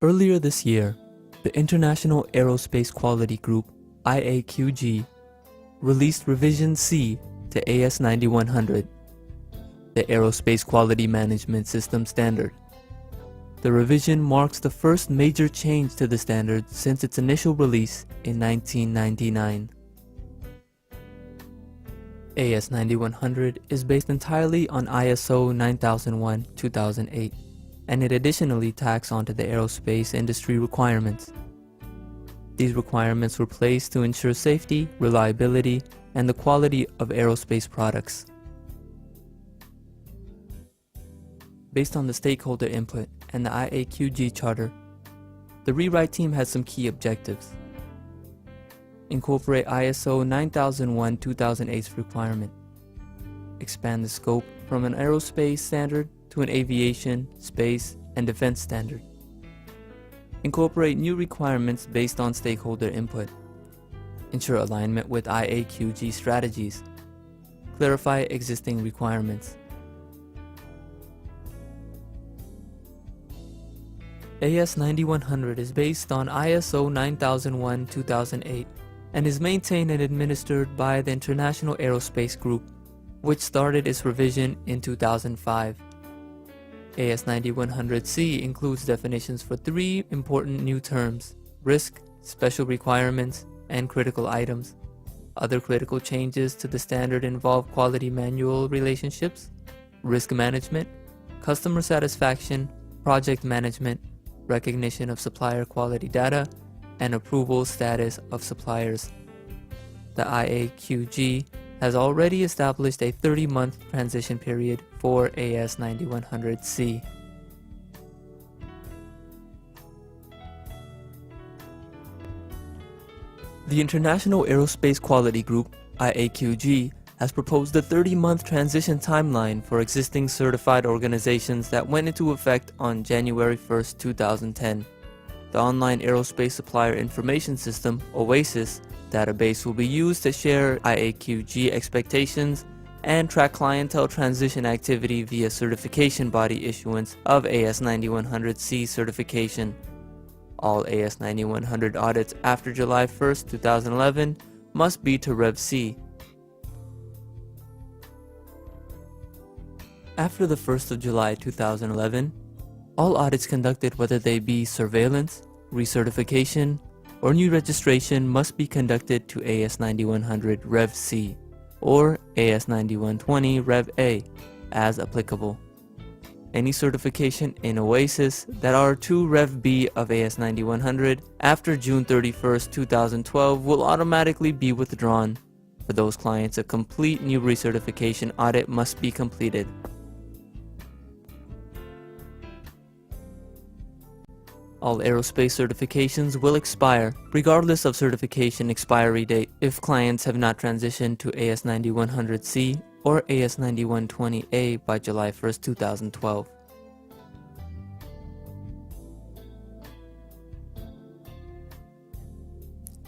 Earlier this year, the International Aerospace Quality Group, IAQG, released Revision C to AS9100, the Aerospace Quality Management System standard. The revision marks the first major change to the standard since its initial release in 1999. AS9100 is based entirely on ISO 9001-2008, and it additionally tacks onto the aerospace industry requirements. These requirements were placed to ensure safety, reliability, and the quality of aerospace products. Based on the stakeholder input and the IAQG charter, the rewrite team has some key objectives. Incorporate ISO 9001-2008's requirement. Expand the scope from an aerospace standard to an aviation, space, and defense standard. Incorporate new requirements based on stakeholder input. Ensure alignment with IAQG strategies. Clarify existing requirements. AS9100 is based on ISO 9001-2008 and is maintained and administered by the International Aerospace Group, which started its revision in 2005. AS9100C includes definitions for three important new terms: risk, special requirements, and critical items. Other critical changes to the standard involve quality manual relationships, risk management, customer satisfaction, project management, recognition of supplier quality data, and approval status of suppliers. The IAQG has already established a 30-month transition period for AS9100C. The International Aerospace Quality Group, IAQG, has proposed a 30-month transition timeline for existing certified organizations that went into effect on January 1, 2010. The Online Aerospace Supplier Information System, OASIS, database will be used to share IAQG expectations and track clientele transition activity via certification body issuance of AS9100C certification. All AS9100 audits after July 1, 2011 must be to Rev C. After the 1st of July 2011, all audits conducted, whether they be surveillance, recertification, or new registration, must be conducted to AS9100 Rev C or AS9120 Rev A as applicable. Any certification in OASIS that are to Rev B of AS9100 after June 31, 2012 will automatically be withdrawn. For those clients, a complete new recertification audit must be completed. All aerospace certifications will expire, regardless of certification expiry date, if clients have not transitioned to AS9100C or AS9120A by July 1, 2012.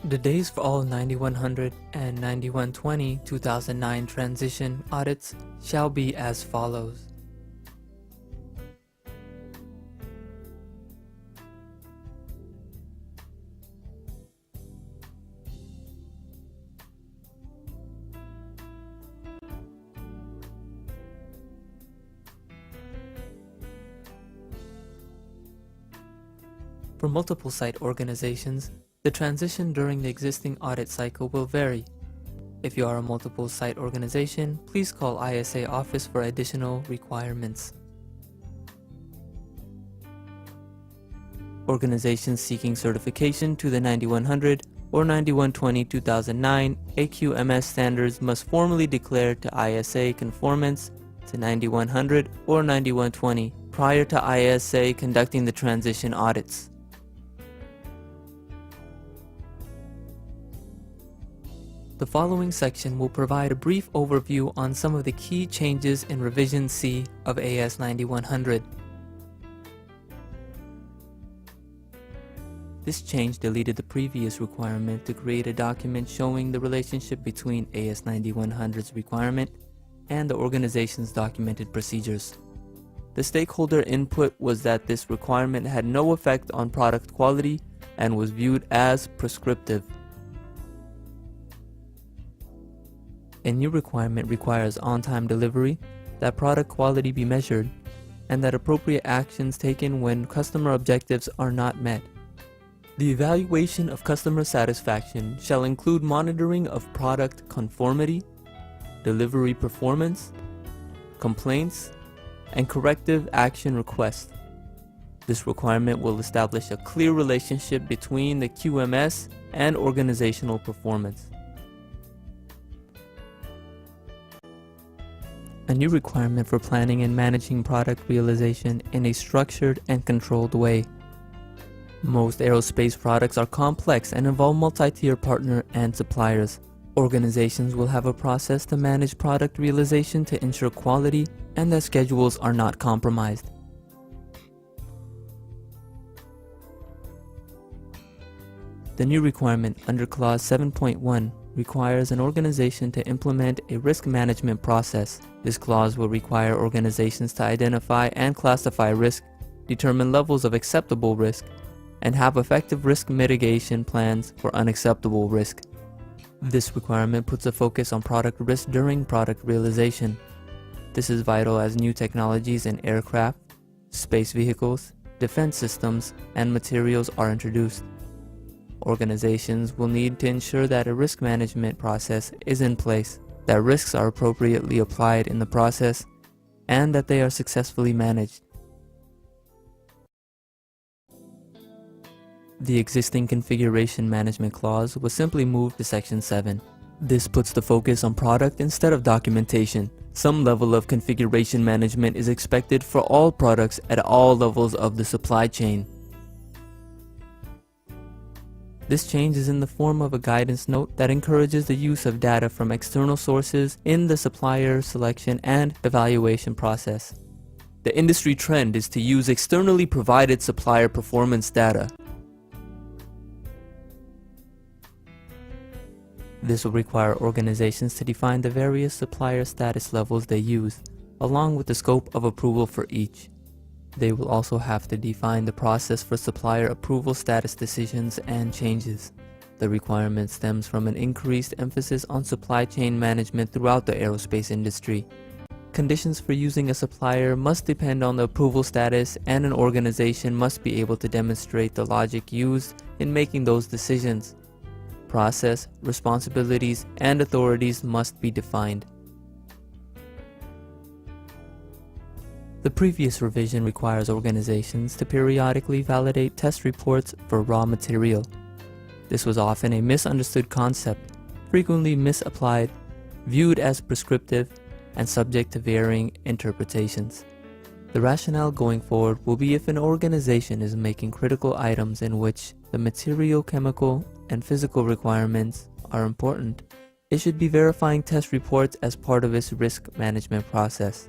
The days for all 9100 and 9120 2009 transition audits shall be as follows. For multiple site organizations, the transition during the existing audit cycle will vary. If you are a multiple site organization, please call ISA office for additional requirements. Organizations seeking certification to the 9100 or 9120-2009 AQMS standards must formally declare to ISA conformance to 9100 or 9120 prior to ISA conducting the transition audits. The following section will provide a brief overview on some of the key changes in Revision C of AS9100. This change deleted the previous requirement to create a document showing the relationship between AS9100's requirement and the organization's documented procedures. The stakeholder input was that this requirement had no effect on product quality and was viewed as prescriptive. A new requirement requires on-time delivery, that product quality be measured, and that appropriate actions taken when customer objectives are not met. The evaluation of customer satisfaction shall include monitoring of product conformity, delivery performance, complaints, and corrective action requests. This requirement will establish a clear relationship between the QMS and organizational performance. A new requirement for planning and managing product realization in a structured and controlled way. Most aerospace products are complex and involve multi-tier partner and suppliers. Organizations will have a process to manage product realization to ensure quality and that schedules are not compromised. The new requirement under Clause 7.1 requires an organization to implement a risk management process. This clause will require organizations to identify and classify risk, determine levels of acceptable risk, and have effective risk mitigation plans for unacceptable risk. This requirement puts a focus on product risk during product realization. This is vital as new technologies in aircraft, space vehicles, defense systems, and materials are introduced. Organizations will need to ensure that a risk management process is in place, that risks are appropriately applied in the process, and that they are successfully managed. The existing configuration management clause was simply moved to Section 7. This puts the focus on product instead of documentation. Some level of configuration management is expected for all products at all levels of the supply chain. This change is in the form of a guidance note that encourages the use of data from external sources in the supplier selection and evaluation process. The industry trend is to use externally provided supplier performance data. This will require organizations to define the various supplier status levels they use, along with the scope of approval for each. They will also have to define the process for supplier approval status decisions and changes. The requirement stems from an increased emphasis on supply chain management throughout the aerospace industry. Conditions for using a supplier must depend on the approval status, and an organization must be able to demonstrate the logic used in making those decisions. Process, responsibilities, and authorities must be defined. The previous revision requires organizations to periodically validate test reports for raw material. This was often a misunderstood concept, frequently misapplied, viewed as prescriptive, and subject to varying interpretations. The rationale going forward will be if an organization is making critical items in which the material, chemical, and physical requirements are important, it should be verifying test reports as part of its risk management process.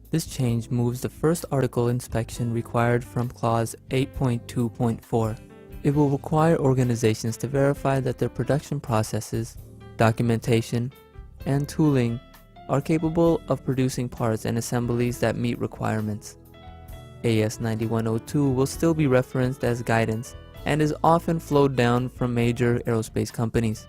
This change moves the first article inspection required from Clause 8.2.4. It will require organizations to verify that their production processes, documentation, and tooling are capable of producing parts and assemblies that meet requirements. AS9100 will still be referenced as guidance and is often flowed down from major aerospace companies.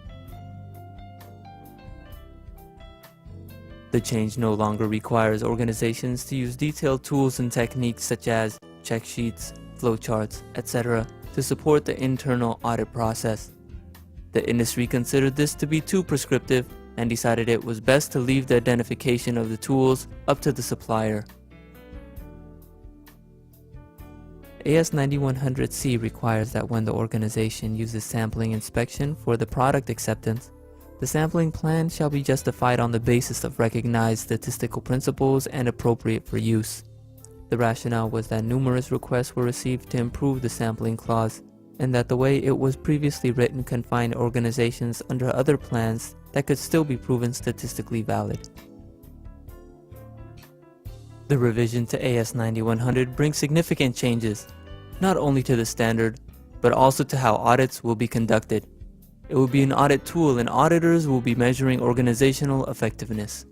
The change no longer requires organizations to use detailed tools and techniques such as check sheets, flowcharts, etc. to support the internal audit process. The industry considered this to be too prescriptive and decided it was best to leave the identification of the tools up to the supplier. AS9100C requires that when the organization uses sampling inspection for the product acceptance, the sampling plan shall be justified on the basis of recognized statistical principles and appropriate for use. The rationale was that numerous requests were received to improve the sampling clause, and that the way it was previously written confined organizations under other plans that could still be proven statistically valid. The revision to AS9100 brings significant changes, not only to the standard, but also to how audits will be conducted. It will be an audit tool, and auditors will be measuring organizational effectiveness.